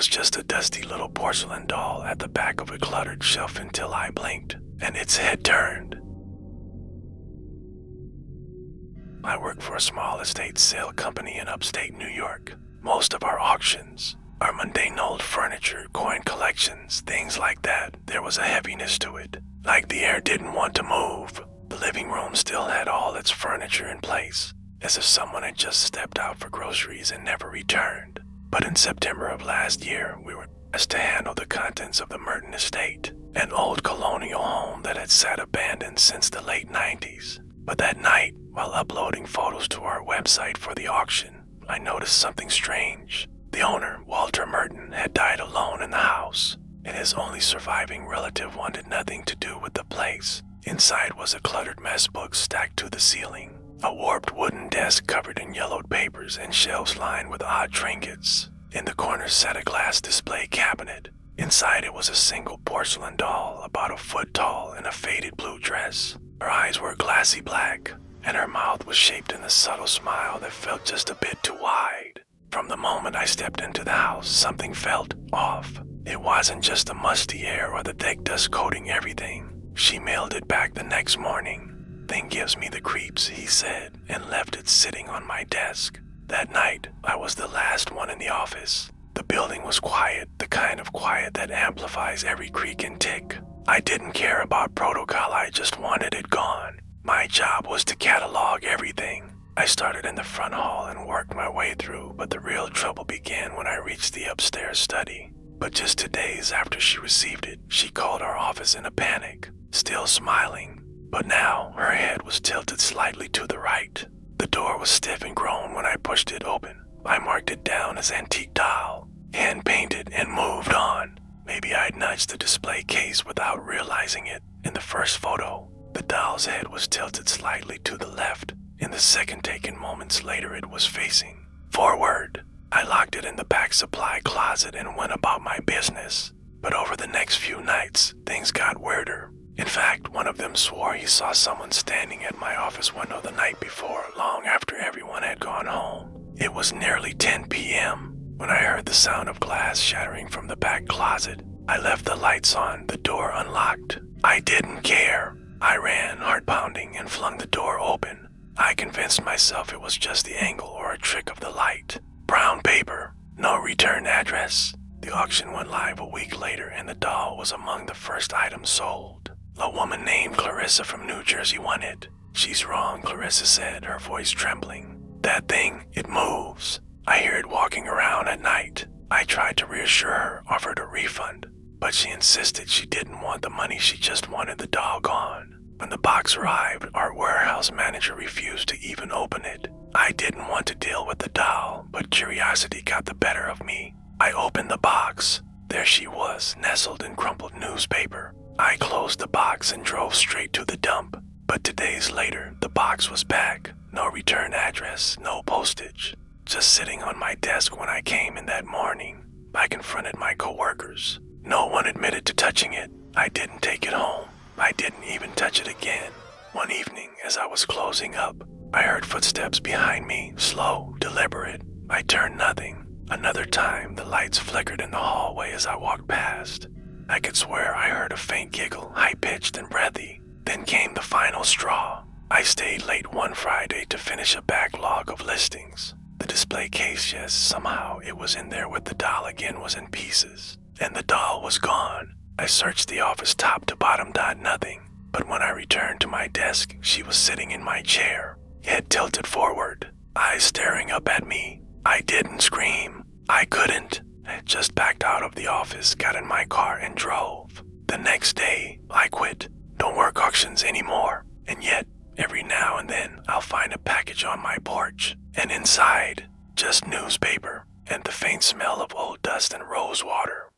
was just a dusty little porcelain doll at the back of a cluttered shelf until I blinked and its head turned. I work for a small estate sale company in upstate New York. Most of our auctions are mundane old furniture, coin collections, things like that. There was a heaviness to it, like the air didn't want to move. The living room still had all its furniture in place, as if someone had just stepped out for groceries and never returned. But in September of last year, we were asked to handle the contents of the Merton Estate, an old colonial home that had sat abandoned since the late 90s. But that night, while uploading photos to our website for the auction, I noticed something strange. The owner, Walter Merton, had died alone in the house, and his only surviving relative wanted nothing to do with the place. Inside was a cluttered mess book stacked to the ceiling, a warped wooden desk covered in yellowed papers and shelves lined with odd trinkets. In the corner sat a glass display cabinet. Inside it was a single porcelain doll about a foot tall in a faded blue dress. Her eyes were glassy black, and her mouth was shaped in a subtle smile that felt just a bit too wide. From the moment I stepped into the house, something felt off. It wasn't just the musty air or the thick dust coating everything. She mailed it back the next morning. "Thing gives me the creeps," he said, and left it sitting on my desk. That night, I was the last one in the office. The building was quiet, the kind of quiet that amplifies every creak and tick. I didn't care about protocol, I just wanted it gone. My job was to catalog everything. I started in the front hall and worked my way through, but the real trouble began when I reached the upstairs study. But just 2 days after she received it, she called our office in a panic, still smiling. But now, her head was tilted slightly to the right. The door was stiff and grown when I pushed it open. I marked it down as antique doll, hand-painted, and moved on. Maybe I'd nudged the display case without realizing it. In the first photo, the doll's head was tilted slightly to the left. In the second taken moments later, it was facing forward. I locked it in the back supply closet and went about my business. But over the next few nights, things got weirder. In fact, one of them swore he saw someone standing at my office window the night before, long after everyone had gone home. It was nearly 10 p.m. when I heard the sound of glass shattering from the back closet. I left the lights on, the door unlocked. I didn't care. I ran, heart pounding, and flung the door open. I convinced myself it was just the angle or a trick of the light. Brown paper, no return address. The auction went live a week later, and the doll was among the first items sold. A woman named Clarissa from New Jersey won it. "She's wrong," Clarissa said, her voice trembling. "That thing, it moves. I hear it walking around at night." I tried to reassure her, offered a refund, but she insisted she didn't want the money, she just wanted the doll gone. When the box arrived, our warehouse manager refused to even open it. I didn't want to deal with the doll, but curiosity got the better of me. I opened the box. There she was, nestled in crumpled newspaper. I closed the box and drove straight to the dump. But 2 days later, the box was back. No return address, no postage. Just sitting on my desk when I came in that morning. I confronted my coworkers. No one admitted to touching it. I didn't take it home. I didn't even touch it again. One evening, as I was closing up, I heard footsteps behind me, slow, deliberate. I turned, nothing. Another time, the lights flickered in the hallway as I walked past. I could swear I heard a faint giggle, high-pitched and breathy. Then came the final straw. I stayed late one Friday to finish a backlog of listings. The display case, yes, somehow it was in there with the doll again, was in pieces. And the doll was gone. I searched the office top to bottom, nothing. But when I returned to my desk, she was sitting in my chair, head tilted forward, eyes staring up at me. I didn't scream. I couldn't. I had just backed out of the office, got in my car, and drove. The next day, I quit. Don't work auctions anymore. And yet, every now and then, I'll find a package on my porch. And inside, just newspaper and the faint smell of old dust and rosewater.